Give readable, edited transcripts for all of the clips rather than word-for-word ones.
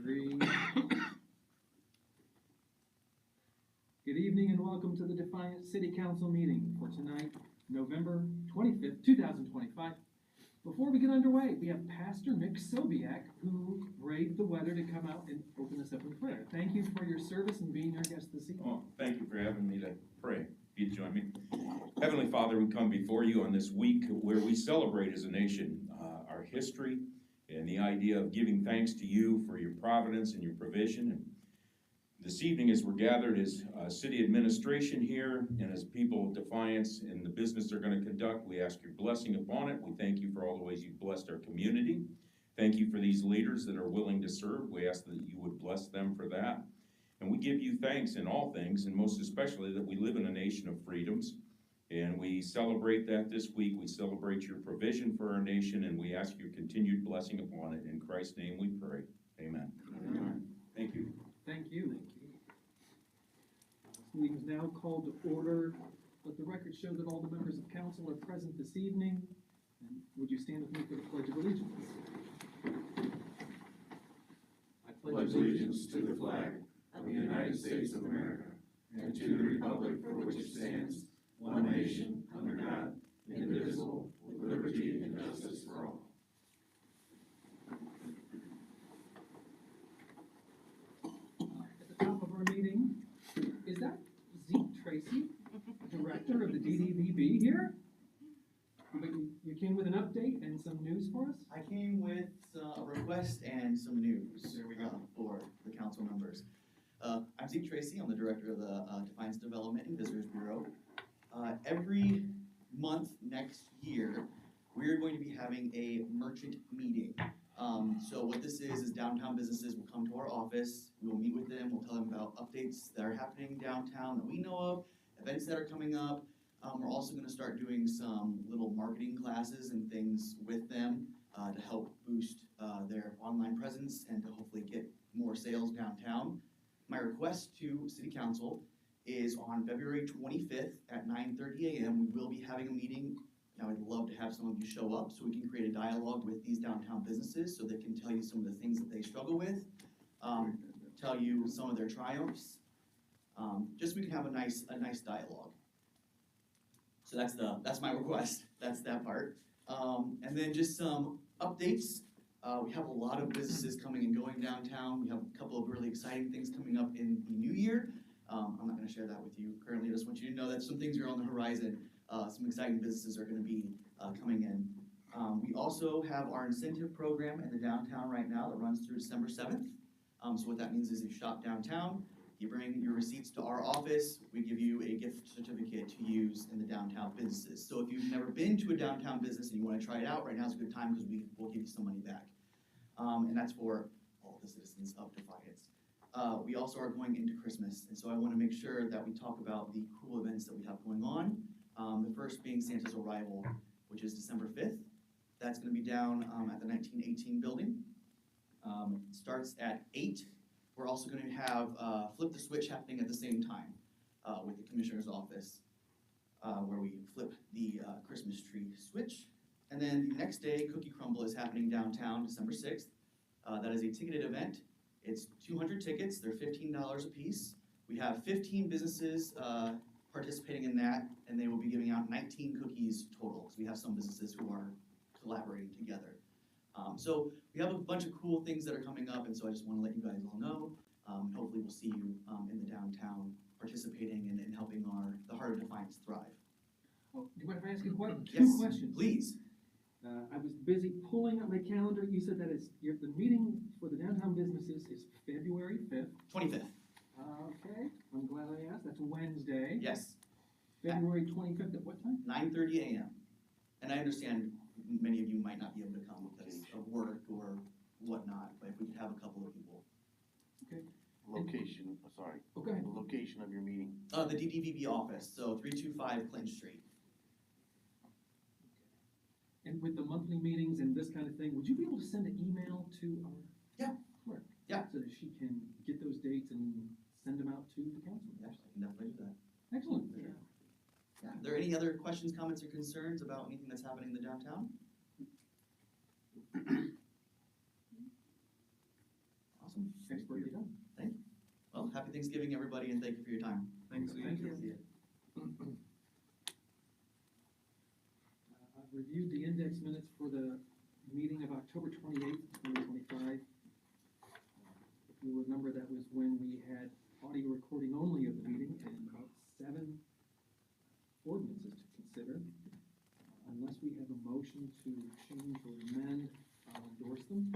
3. Good evening and welcome to the Defiance City Council meeting for tonight, November 25th, 2025. Before we get underway, we have Pastor Mick Sobiak, who braved the weather to come out and open us up in prayer. Thank you for your service and being our guest this evening. Oh, thank you for having me to pray. If you'd join me. Heavenly Father, we come before you on this week where we celebrate as a nation our history and the idea of giving thanks to you for your providence and your provision. And this evening, as we're gathered as city administration here and as people of Defiance and the business they're going to conduct, we ask your blessing upon it. We thank you for all the ways you've blessed our community. Thank you for these leaders that are willing to serve. We ask that you would bless them for that. And we give you thanks in all things, and most especially that we live in a nation of freedoms. And we celebrate that this week. We celebrate your provision for our nation, and we ask your continued blessing upon it. In Christ's name we pray. Amen. Amen. Thank you. Thank you. This meeting is now called to order. Let the record show that all the members of council are present this evening. And would you stand with me for the Pledge of Allegiance? I pledge allegiance to the flag of the United States of America and to the republic for which it stands, one nation, under God, indivisible, with liberty and justice for all. At the top of our meeting, is that Zeke Tracy, director of the DDVB here? You came with an update and some news for us? I came with a request and some news for the council members. I'm Zeke Tracy. I'm the director of the Defiance Development and Visitors Bureau. Every month next year, we're going to be having a merchant meeting. So what this is downtown businesses will come to our office. We will meet with them. We'll tell them about updates that are happening downtown that we know of, events that are coming up. We're also going to start doing some little marketing classes and things with them to help boost their online presence and to hopefully get more sales downtown. My request to City Council is on February 25th at 9:30 a.m. We will be having a meeting. Now, I'd love to have some of you show up so we can create a dialogue with these downtown businesses so they can tell you some of the things that they struggle with, tell you some of their triumphs, just so we can have a nice dialogue. So that's my request. That's that part. And then just some updates. We have a lot of businesses coming and going downtown. We have a couple of really exciting things coming up in the new year. I'm not going to share that with you currently. I just want you to know that some things are on the horizon. Some exciting businesses are going to be coming in. We also have our incentive program in the downtown right now that runs through December 7th. So what that means is if you shop downtown, you bring your receipts to our office, we give you a gift certificate to use in the downtown businesses. So if you've never been to a downtown business and you want to try it out, right now is a good time because we'll give you some money back. And that's for all the citizens of Defiance. We also are going into Christmas, and so I want to make sure that we talk about the cool events that we have going on. The first being Santa's Arrival, which is December 5th. That's going to be down at the 1918 building. It starts at 8. We're also going to have Flip the Switch happening at the same time with the Commissioner's Office, where we flip the Christmas tree switch. And then the next day, Cookie Crumble is happening downtown, December 6th. That is a ticketed event. It's 200 tickets. They're $15 a piece. We have 15 businesses participating in that, and they will be giving out 19 cookies total. So we have some businesses who are collaborating together. So we have a bunch of cool things that are coming up, and so I just want to let you guys all know. Hopefully we'll see you in the downtown participating and helping the Heart of Defiance thrive. Oh, do you mind if I ask you two Yes, questions? Please. I was busy pulling up my calendar. You said that the meeting for the downtown businesses is February 5th. 25th. Okay, I'm glad I asked. That's a Wednesday. Yes. February 25th at what time? 9:30 a.m. And I understand many of you might not be able to come because of work or whatnot, but if we could have a couple of people. Okay. Location, sorry. Okay. The location of your meeting. The DDVB office, so 325 Clinton Street. And with the monthly meetings and this kind of thing, would you be able to send an email to our clerk? Yeah. So that she can get those dates and send them out to the council? Yes, I can definitely do that. Excellent. Yeah. Are there any other questions, comments, or concerns about anything that's happening in the downtown? Awesome. evening, everybody, and thank you for your time. Thanks. Thank you. I've reviewed the index minutes for the meeting of October 28th, 2025. If you remember, that was when we had audio recording only of the meeting and about 7 ordinances to consider. Unless we have a motion to change or amend, I'll endorse them.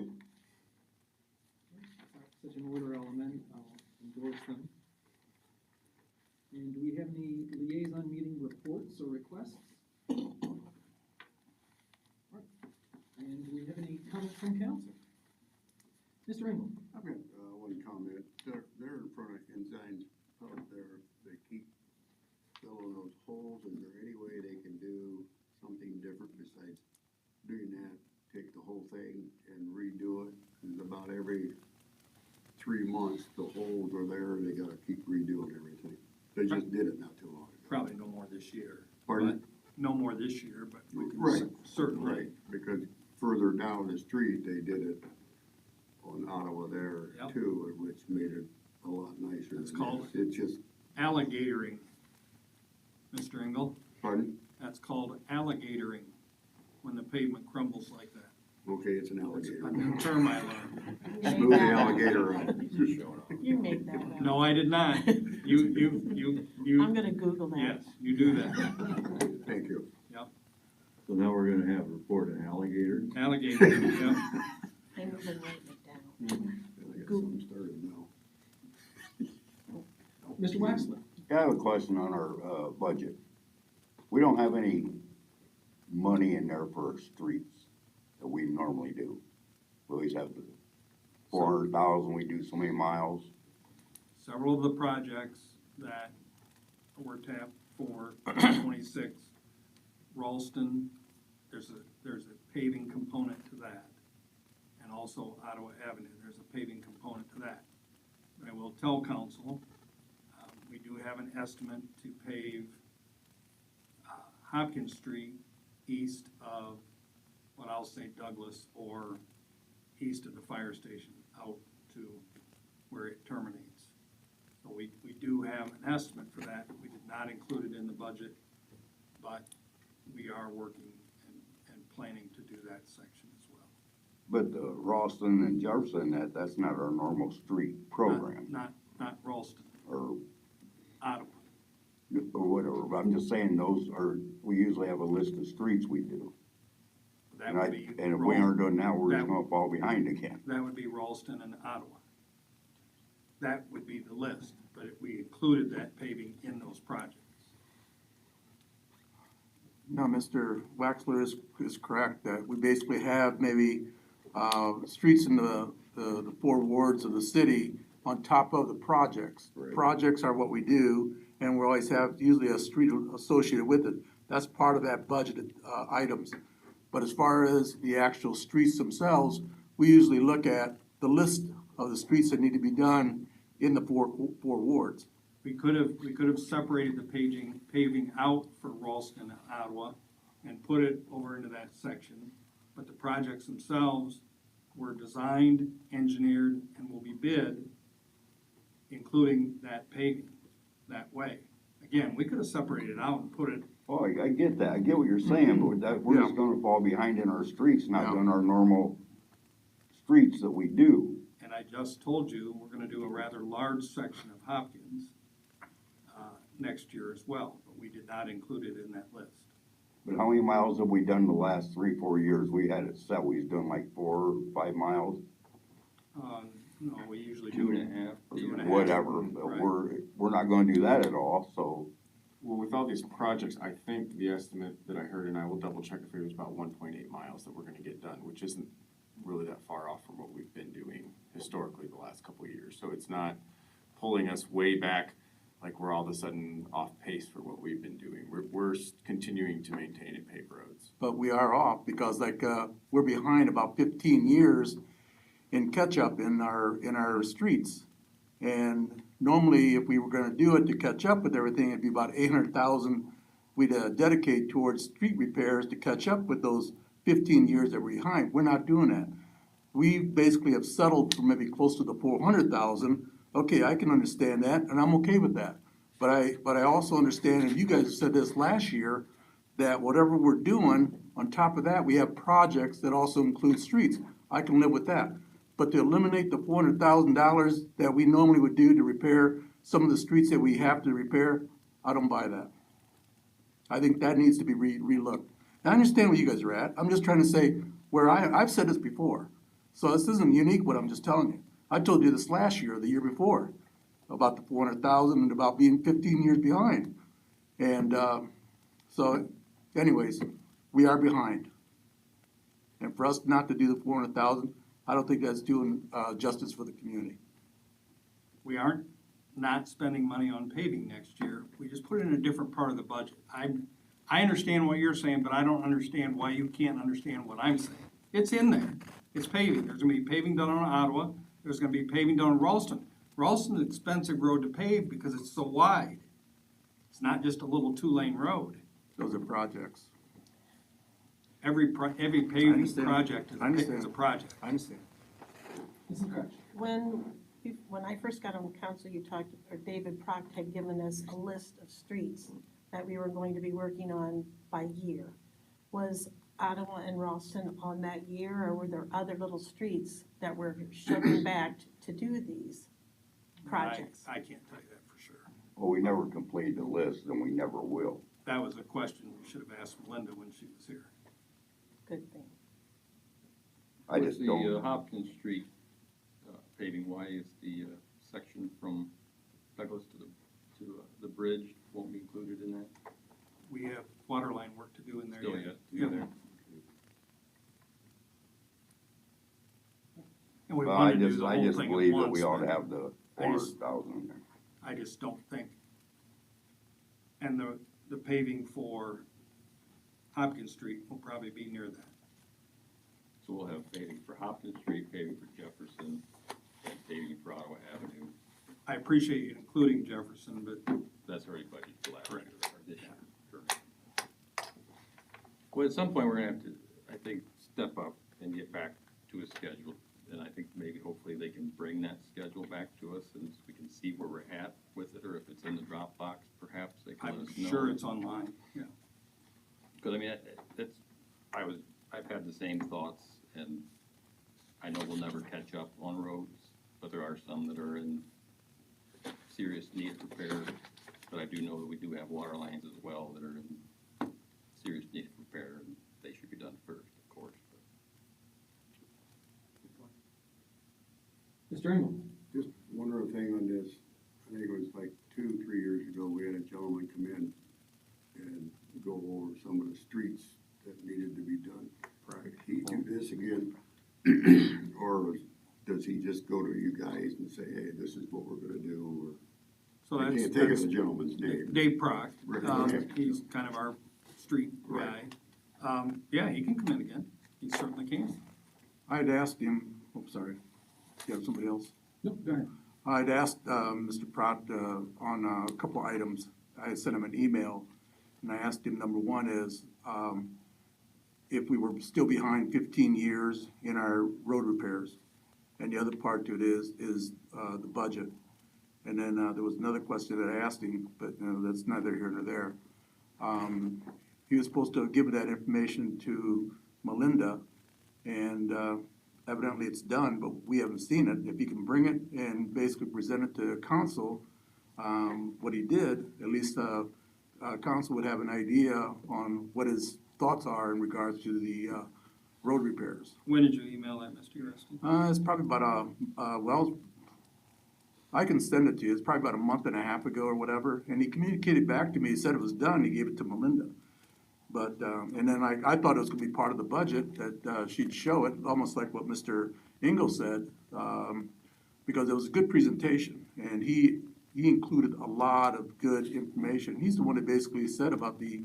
Without such an order, I'll endorse them. And do we have any liaison meeting reports or requests? Alright. And do we have any comments from council? Mr. Engel? I've got, one comment. They're in front of Ensign's out there. They keep filling those holes. Is there any way they can do something different besides doing that? Take the whole thing and redo it? 'Cause about every 3 months, the holes are there and they gotta keep redoing everything. They just did it not too long ago. Probably no more this year. Pardon? But no more this year, but we can Right. certainly. Right, because further down the street, they did it on Ottawa there Yep. too, which made it a lot nicer. It's than called- this. It's just, Alligatoring, Mr. Engel, pardon? that's called alligatoring, when the pavement crumbles like that. Okay, it's an It's alligator. a new term I learned. Smooth the alligator out. You made that up. No, I did not. You, I'm gonna Google that. yes, you do that. Thank you. So now we're gonna have a report on alligator. Alligator, yeah. Maybe we can write it down. I got something started now. Mr. Waxler? I have a question on our, budget. We don't have any money in there for our streets that we normally do. We always have the 400,000, we do so many miles. Several of the projects that were tapped for 26, Ralston, there's a paving component to that. And also Ottawa Avenue, there's a paving component to that. But I will tell council, we do have an estimate to pave Hopkins Street east of what I'll say Douglas, or east of the fire station out to where it terminates. So we do have an estimate for that. We did not include it in the budget, but we are working and planning to do that section as well. But, Ralston and Jefferson, that's not our normal street program, Not Ralston, or Ottawa. whatever, but I'm just saying those are, we usually have a list of streets we do. That And would be if we aren't doing that, we're just that- gonna fall behind again. That would be Ralston and Ottawa. That would be the list, but if we included that paving in those projects. No, Mr. Waxler is correct, that we basically have maybe, streets in the 4 wards of the city on top of the projects. Right. Projects are what we do, and we always have usually a street associated with it. That's part of that budgeted, items. But as far as the actual streets themselves, we usually look at the list of the streets that need to be done in the four wards. We could have separated the paving out for Ralston and Ottawa and put it over into that section. But the projects themselves were designed, engineered, and will be bid, including that paving that way. Again, we could have separated it out and put it, Oh, I get that, I get what you're saying, but that, we're just gonna fall behind in our streets, not Yeah. doing our normal streets that we do. and I just told you, we're gonna do a rather large section of Hopkins next year as well, but we did not include it in that list. But how many miles have we done the last 3-4 years? We had it set, we was doing like 4 or 5 miles, No, we usually do. 2.5. 2.5. whatever, but Right. we're not gonna do that at all, so. Well, with all these projects, I think the estimate that I heard, and I will double check if it was about 1.8 miles that we're gonna get done, which isn't really that far off from what we've been doing historically the last couple of years. So it's not pulling us way back, like we're all of a sudden off pace for what we've been doing. We're continuing to maintain and pave roads. But we are off because we're behind about 15 years in catch-up in our streets. And normally, if we were gonna do it to catch up with everything, it'd be about 800,000 we'd dedicate towards street repairs to catch up with those 15 years that we're behind. We're not doing that. We basically have settled for maybe close to the 400,000 Okay, I can understand that, and I'm okay with that. But I also understand, and you guys said this last year, that whatever we're doing, on top of that, we have projects that also include streets. I can live with that. But to eliminate the $400,000 that we normally would do to repair some of the streets that we have to repair, I don't buy that. I think that needs to be relooked. And I understand where you guys are at. I'm just trying to say where I've said this before. So this isn't unique what I'm just telling you. I told you this last year, or the year before, about the 400,000 and about being 15 years behind. And, so anyways, we are behind. And for us not to do the 400,000, I don't think that's doing, justice for the community. We aren't not spending money on paving next year. We just put it in a different part of the budget. I understand what you're saying, but I don't understand why you can't understand what I'm saying. It's in there. It's paving. There's gonna be paving done on Ottawa. There's gonna be paving done on Ralston. Ralston's an expensive road to pave because it's so wide. It's not just a little two-lane road. Those are projects. Every paving understand. project I understand. is a project. I understand. Mrs. Crouch? When I first got on council, you talked, or David Proct had given us a list of streets that we were going to be working on by year. Was Ottawa and Ralston on that year, or were there other little streets that were shoving back to do these projects? I can't tell you that for sure. Well, we never completed the list, and we never will. That was a question we should have asked Melinda when she was here. Good thing. I just What's don't. the Hopkins Street paving, why is the section from Douglas to the bridge won't be included in that? We have water line work to do in there Still yet. yet, Yeah. there. And we Well, want I to do just, the I whole just thing at believe that once. we ought to but have the I just- 400,000 in there. I just don't think. And the paving for Hopkins Street will probably be near that. So we'll have paving for Hopkins Street, paving for Jefferson, and paving for Ottawa Avenue. I appreciate you including Jefferson, but That's already budgeted for last year, Correct. or this year. Sure. Well, at some point, we're gonna have to, I think, step up and get back to a schedule. And I think maybe hopefully they can bring that schedule back to us and we can see where we're at with it, or if it's in the Dropbox, perhaps they can let I'm us know. sure it's online, yeah. Cause I mean, I've had the same thoughts, and I know we'll never catch up on roads, but there are some that are in serious need of repair. But I do know that we do have water lines as well that are in serious need of repair, and they should be done first, of course. Mr. Engel? Just one other thing on this, I think it was like 2-3 years ago, we had a gentleman come in and go over some of the streets that needed to be done. Right. He do this again, or does he just go to you guys and say, hey, this is what we're gonna do, So or, I that's, can't think of that's the gentleman's name. Dave Proct. Right. He's kind of our street guy. Right. Yeah, he can come in again. He certainly can. I'd asked him, oh, sorry, you have somebody else? No, go ahead. I'd asked, Mr. Pratt, on a couple of items. I had sent him an email, and I asked him, number one is, if we were still behind 15 years in our road repairs. And the other part to it is the budget. And then, there was another question that I asked him, but, that's neither here nor there. He was supposed to give that information to Melinda, and, evidently it's done, but we haven't seen it. If he can bring it and basically present it to council, what he did, at least, council would have an idea on what his thoughts are in regards to the, road repairs. When did you email that, Mr. Uresty? It's probably about well, I can send it to you. It's probably about a month and a half ago or whatever. And he communicated back to me. He said it was done. He gave it to Melinda. But, and then I thought it was gonna be part of the budget, that, she'd show it, almost like what Mr. Engel said, because it was a good presentation. And he included a lot of good information. He's the one that basically said about the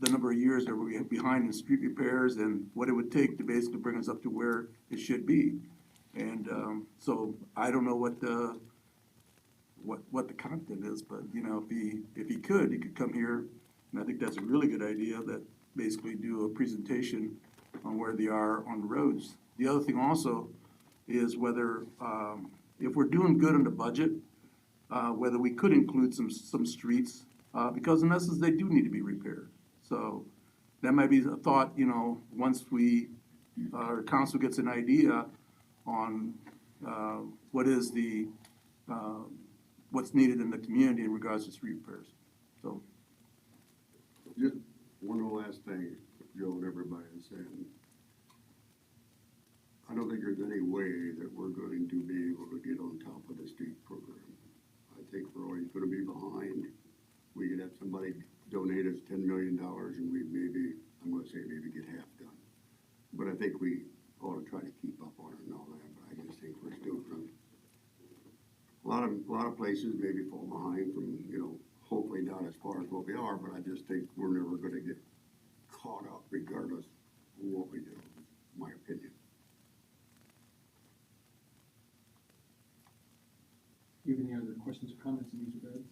number of years that we're behind in street repairs and what it would take to basically bring us up to where it should be. And, so I don't know what the content is, but, if he could come here. And I think that's a really good idea, that basically do a presentation on where they are on the roads. The other thing also is whether, if we're doing good in the budget, whether we could include some streets, because in essence, they do need to be repaired. So that might be a thought, you know, once our council gets an idea on, what is what's needed in the community in regards to street repairs. So, Just one last thing, Joe and everybody is saying. I don't think there's any way that we're going to be able to get on top of the street program. I think we're always gonna be behind. We could have somebody donate us $10 million and we maybe, I'm gonna say maybe get half done. But I think we ought to try to keep up on it and all that, but I just think we're still from, a lot of places maybe fall behind from, you know, hopefully not as far as what we are, but I just think we're never gonna get caught up regardless of what we do, my opinion. Do you have any other questions or comments in these regards?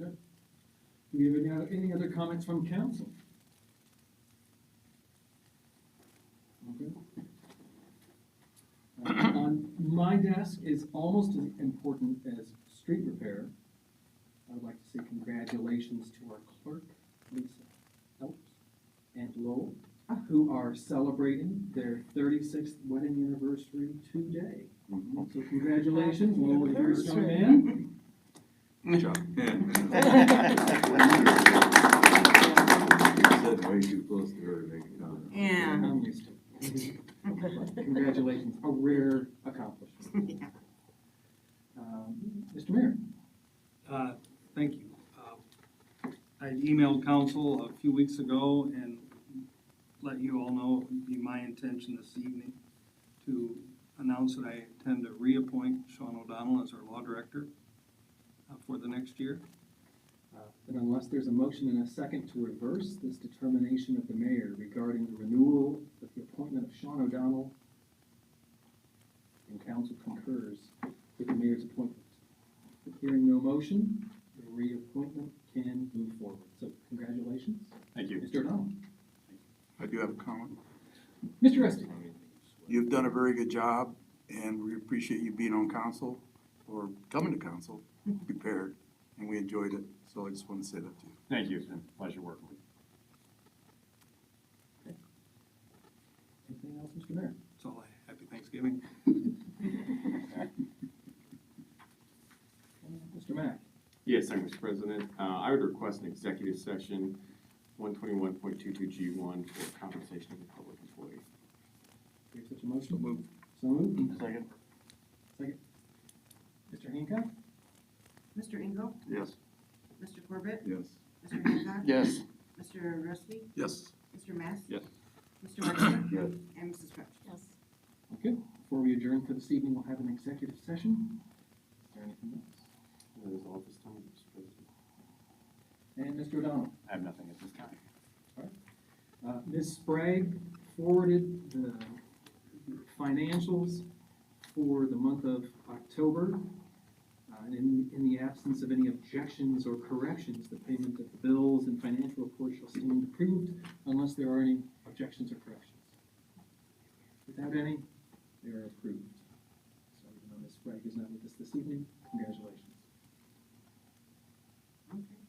Okay. Do you have any other comments from council? Okay. On my desk is almost as important as street repair. I would like to say congratulations to our clerk, Lisa Elps and Lowell, who are celebrating their 36th wedding anniversary today. So congratulations, Lowell, you're a strong man. good job. Said way too close to her to make a comment. Yeah. I'm used to it. Congratulations, a rare accomplishment. Mr. Mayor. Thank you. I emailed council a few weeks ago and let you all know it would be my intention this evening to announce that I intend to reappoint Sean O'Donnell as our law director for the next year. And unless there's a motion and a second to reverse this determination of the mayor regarding the renewal of the appointment of Sean O'Donnell, and council concurs with the mayor's appointment. Hearing no motion, the reappointment can move forward. So congratulations. Thank you. Mr. O'Donnell. I do have a comment. Mr. Resty. You've done a very good job, and we appreciate you being on council, or coming to council, prepared, and we enjoyed it. So I just want to say that to you. Thank you, it's been a pleasure working with you. Anything else, Mr. Mayor? That's all I, happy Thanksgiving. Mr. Mack. Yes, sir, Mr. President. I would request an executive session, 121.22G1 for compensation of a public employee. Do you have such a motion? So moved. Second. Second. Mr. Hancock? Mr. Engel? Yes. Mr. Corbett? Yes. Mr. Hancock? Yes. Mr. Rusty? Yes. Mr. Mass? Yes. Mr. Wexler? Yes. And Mrs. Crouch? Yes. Okay, before we adjourn for this evening, we'll have an executive session. Is there anything else? That is all at this time, Mr. President. And Mr. O'Donnell? I have nothing at this time. Ms. Sprague forwarded the financials for the month of October. And in the absence of any objections or corrections, the payment of the bills and financial reports shall stand approved unless there are any objections or corrections. Without any, they are approved. So even though Ms. Sprague is not with us this evening, congratulations. Okay.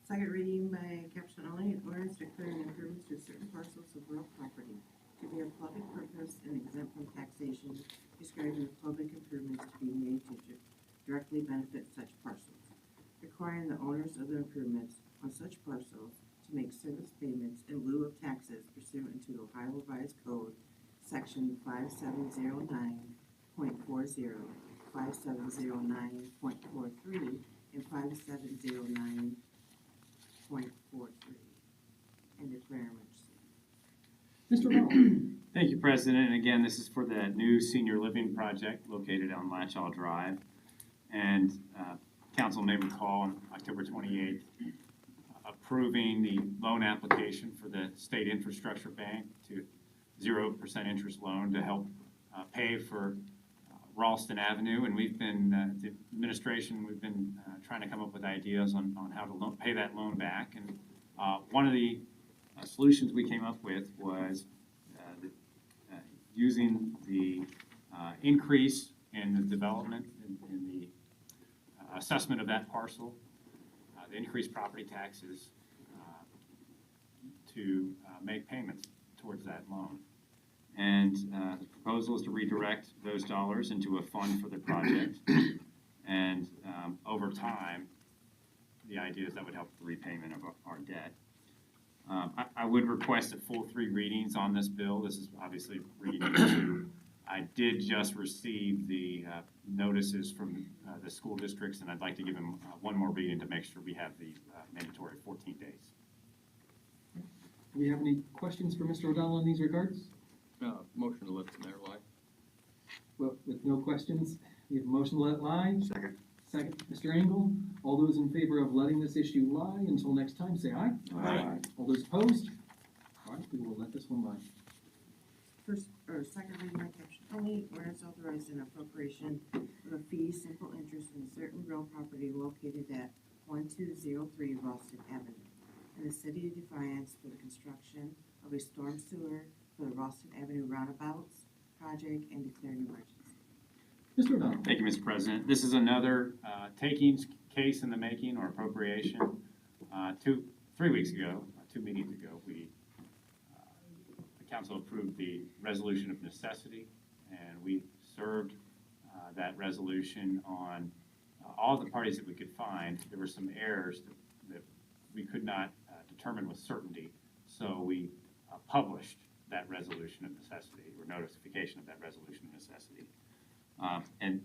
Second reading by caption only, an ordinance declaring improvements to certain parcels of real property to be of public purpose and exempt from taxation, describing the public improvements to be made to directly benefit such parcels, requiring the owners of the improvements on such parcels to make service payments in lieu of taxes pursuant to Ohio Revised Code, section 5709.40, 5709.43, and 5709.43, and declare emergency. Mr. O'Donnell? Thank you, President. And again, this is for the new senior living project located on Latchaw Drive. And council may recall on October 28th, approving the loan application for the State Infrastructure Bank to 0% interest loan to help pay for Ralston Avenue. And we've been, the administration, we've been trying to come up with ideas on how to pay that loan back. And one of the solutions we came up with was using the increase in the development, in the assessment of that parcel, the increased property taxes, to make payments towards that loan. And the proposal is to redirect those dollars into a fund for the project. And over time, the idea is that would help the repayment of our debt. I would request a full 3 readings on this bill. This is obviously reading number 2. I did just receive the notices from the school districts, and I'd like to give them one more reading to make sure we have the mandatory 14 days. Do we have any questions for Mr. O'Donnell in these regards? Motion to let the mayor lie. Well, with no questions, we have a motion to let lie. Second. Second, Mr. Engel. All those in favor of letting this issue lie until next time, say aye. Aye. All those opposed? All right, we will let this one lie. First, or second reading by caption only, ordinance authorizing appropriation of a fee, simple interest in certain real property located at 1203 Ralston Avenue in the city of Defiance for the construction of a storm sewer for the Ralston Avenue roundabouts project and declaring an emergency. Mr. O'Donnell. Thank you, Mr. President. This is another takings case in the making or appropriation. 3 weeks ago, 2 meetings ago, the council approved the resolution of necessity, and we served that resolution on all the parties that we could find. There were some errors that we could not determine with certainty, so we published that resolution of necessity, or notification of that resolution of necessity. And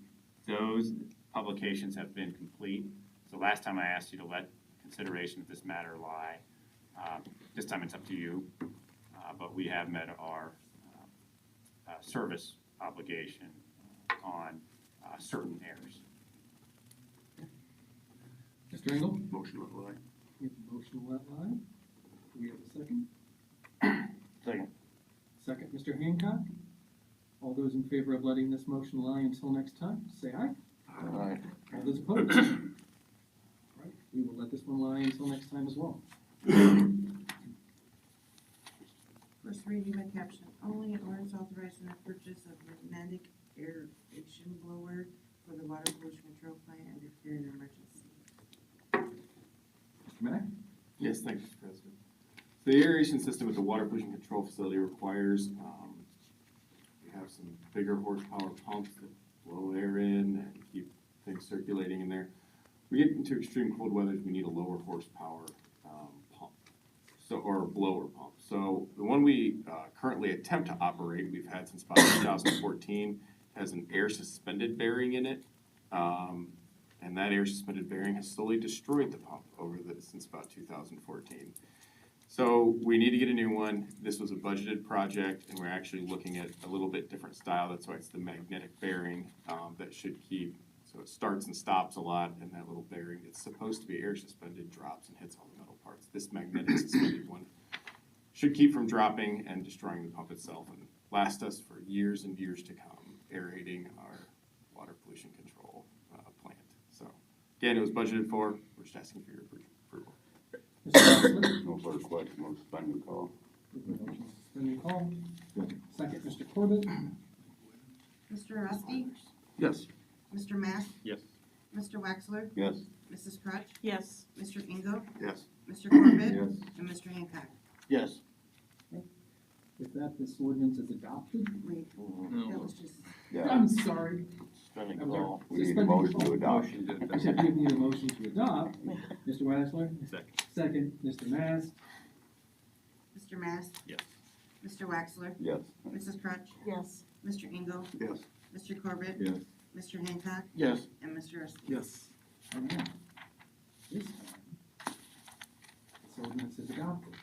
those publications have been complete. So last time I asked you to let consideration of this matter lie. This time it's up to you, but we have met our service obligation on certain errors. Mr. Engel. Motion to let lie. We have a motion to let lie. Do we have a second? Second. Second, Mr. Hancock. All those in favor of letting this motion lie until next time, say aye. Aye. All those opposed? All right, we will let this one lie until next time as well. First reading by caption only, an ordinance authorizing the purchase of pneumatic aeration blower for the water pollution control plant and declaring an emergency. Mr. Mack? Yes, thank you, Mr. President. So the aeration system at the water pollution control facility requires, we have some bigger horsepower pumps that blow air in and keep things circulating in there. We get into extreme cold weathers, we need a lower horsepower pump, or blower pump. So the one we currently attempt to operate, we've had since about 2014, has an air suspended bearing in it. And that air suspended bearing has slowly destroyed the pump since about 2014. So we need to get a new one. This was a budgeted project, and we're actually looking at a little bit different style. That's why it's the magnetic bearing that should keep, so it starts and stops a lot, and that little bearing, it's supposed to be air suspended, drops and hits all the metal parts. This magnetic suspended one should keep from dropping and destroying the pump itself and last us for years and years to come, aerating our water pollution control plant. So again, it was budgeted for. We're just asking for your approval. Mr. Wexler? No further question, no spending call. Motion to suspend the call. Second, Mr. Corbett? Mr. Rusty? Yes. Mr. Matt? Yes. Mr. Wexler? Yes. Mrs. Crutch? Yes. Mr. Engel? Yes. Mr. Corbett? Yes. And Mr. Hancock? Yes. With that, this ordinance is adopted. Wait, No. that was just, Yeah. I'm sorry. Spending I'm sorry. call. We need a Suspending motion to call. adopt. Motion to I adopt. said you need a motion to adopt. Mr. Wexler? Second. Second, Mr. Mass? Mr. Mass? Yes. Mr. Wexler? Yes. Mrs. Crutch? Yes. Mr. Engel? Yes. Mr. Corbett? Yes. Mr. Hancock? Yes. And Mr. Rusty? Yes. And now, this time, this ordinance is adopted.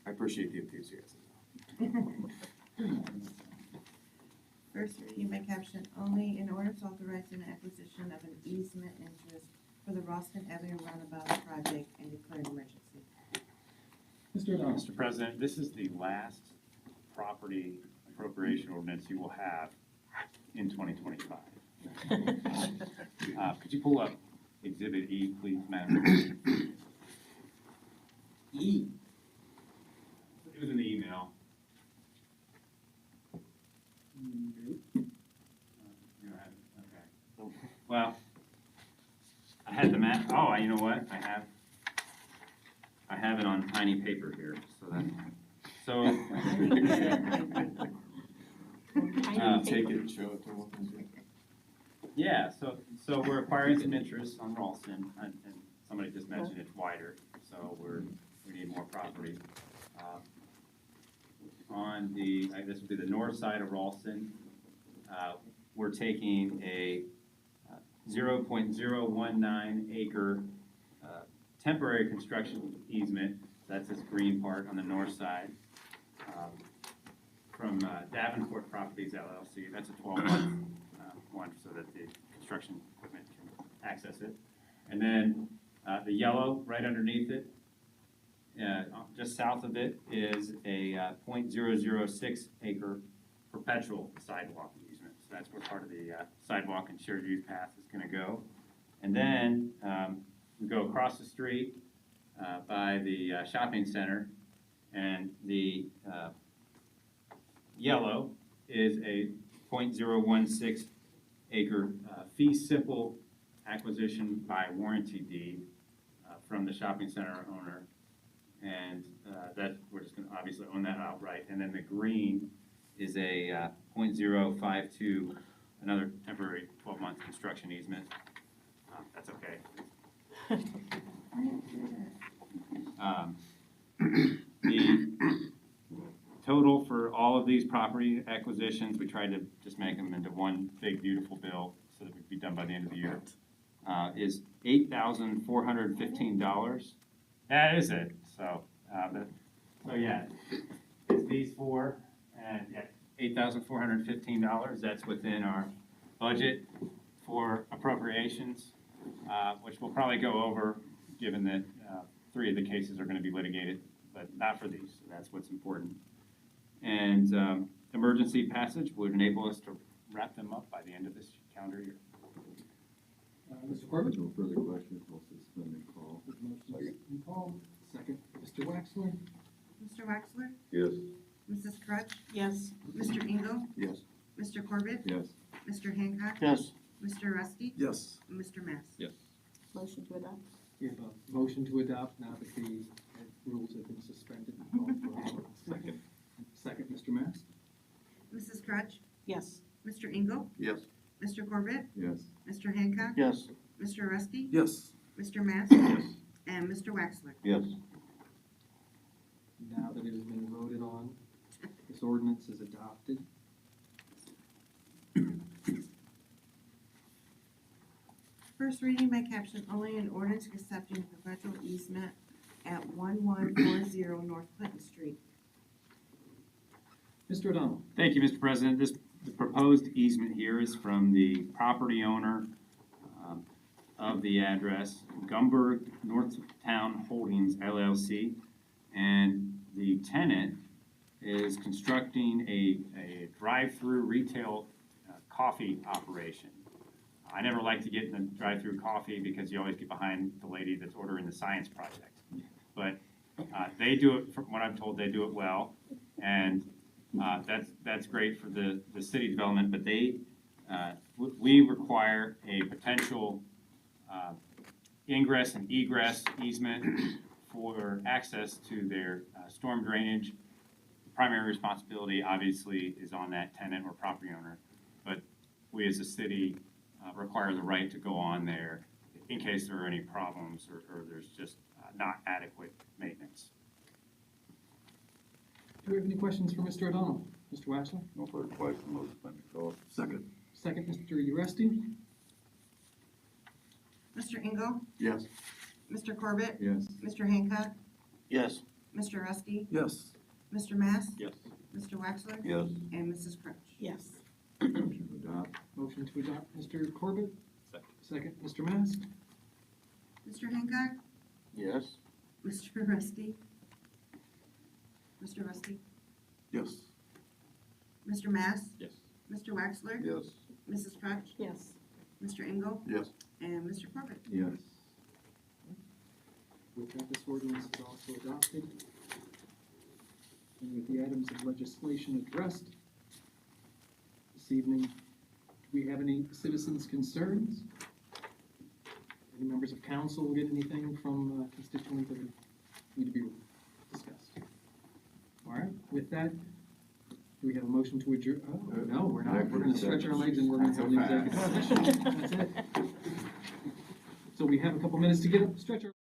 I appreciate the enthusiasm. First reading by caption only, an ordinance authorizing the acquisition of an easement interest for the Ralston Avenue roundabout project and declaring emergency. Mr. O'Donnell? Mr. President, this is the last property appropriation ordinance you will have in 2025. Could you pull up Exhibit E, please, Madam? E. was in the email. You don't have it? Okay. Well, I had the map, oh, you know what, I have it on tiny paper here, so Take it and show it to them. yeah, so we're acquiring some interest on Ralston, and somebody just mentioned it's wider, so we need more property. On this would be the north side of Ralston, we're taking a 0.019 acre temporary construction easement, that's this green part on the north side, from Davenport Properties LLC, that's a 12-month one so that the construction equipment can access it. And then the yellow right underneath it, just south of it, is a 0.006 acre perpetual sidewalk easement. So that's where part of the sidewalk and shared use path is going to go. And then we go across the street by the shopping center, and the yellow is a 0.016 acre fee simple acquisition by warranty deed from the shopping center owner. And that we're just going to obviously own that outright. And then the green is a 0.052, another temporary 12-month construction easement. That's okay. The total for all of these property acquisitions, we tried to just make them into one big beautiful bill so that we'd be done by the end of the year, is $8,415. That is it. So, so yeah, it's these four, and yeah, $8,415. That's within our budget for appropriations, which we'll probably go over, given that 3 of the cases are going to be litigated, but not for these. So that's what's important. And emergency passage would enable us to wrap them up by the end of this calendar year. Mr. Corbett? No further questions, we'll suspend and call. Motion's been called. Second, Mr. Waxler? Mr. Waxler? Yes. Mrs. Crutch? Yes. Mr. Engel? Yes. Mr. Corbett? Yes. Mr. Hancock? Yes. Mr. Rusty? Yes. And Mr. Mass? Yes. Motion to adopt? We have a motion to adopt now that the rules have been suspended and called for a vote. Second. Second, Mr. Mass? Mrs. Crutch? Yes. Mr. Engel? Yes. Mr. Corbett? Yes. Mr. Hancock? Yes. Mr. Rusty? Yes. Mr. Mass? Yes. And Mr. Waxler? Yes. Now that it has been voted on, this ordinance is adopted. First reading by caption only, an ordinance accepting perpetual easement at 1140 North Clinton Street. Mr. O'Donnell? Thank you, Mr. President. The proposed easement here is from the property owner of the address, Gumberg Northtown Holdings LLC, and the tenant is constructing a drive-through retail coffee operation. I never like to get in the drive-through coffee because you always get behind the lady that's ordering the science project. But they do it, from what I'm told, they do it well, and that's great for the city development. But we require a potential ingress and egress easement for access to their storm drainage. The primary responsibility obviously is on that tenant or property owner, but we as a city require the right to go on there in case there are any problems or there's just not adequate maintenance. Do we have any questions for Mr. O'Donnell? Mr. Waxler? No further question, we'll suspend the call. Second. Second, Mr. Uresti? Mr. Engel? Yes. Mr. Corbett? Yes. Mr. Hancock? Yes. Mr. Rusty? Yes. Mr. Mass? Yes. Mr. Waxler? Yes. And Mrs. Crutch? Yes. Motion to adopt. Motion to adopt, Mr. Corbett? Second. Second, Mr. Mass? Mr. Hancock? Yes. Mr. Rusty? Mr. Rusty? Yes. Mr. Mass? Yes. Mr. Waxler? Yes. Mrs. Crutch? Yes. Mr. Engel? Yes. And Mr. Corbett? Yes. With that, this ordinance is also adopted. And with the items of legislation addressed this evening, do we have any citizens' concerns? Any members of council get anything from constituents that need to be discussed? All right, with that, do we have a motion to adjourn? Oh, no, we're not. We're gonna stretch our legs and we're gonna have an executive session. That's it. So we have a couple minutes to get up, stretch our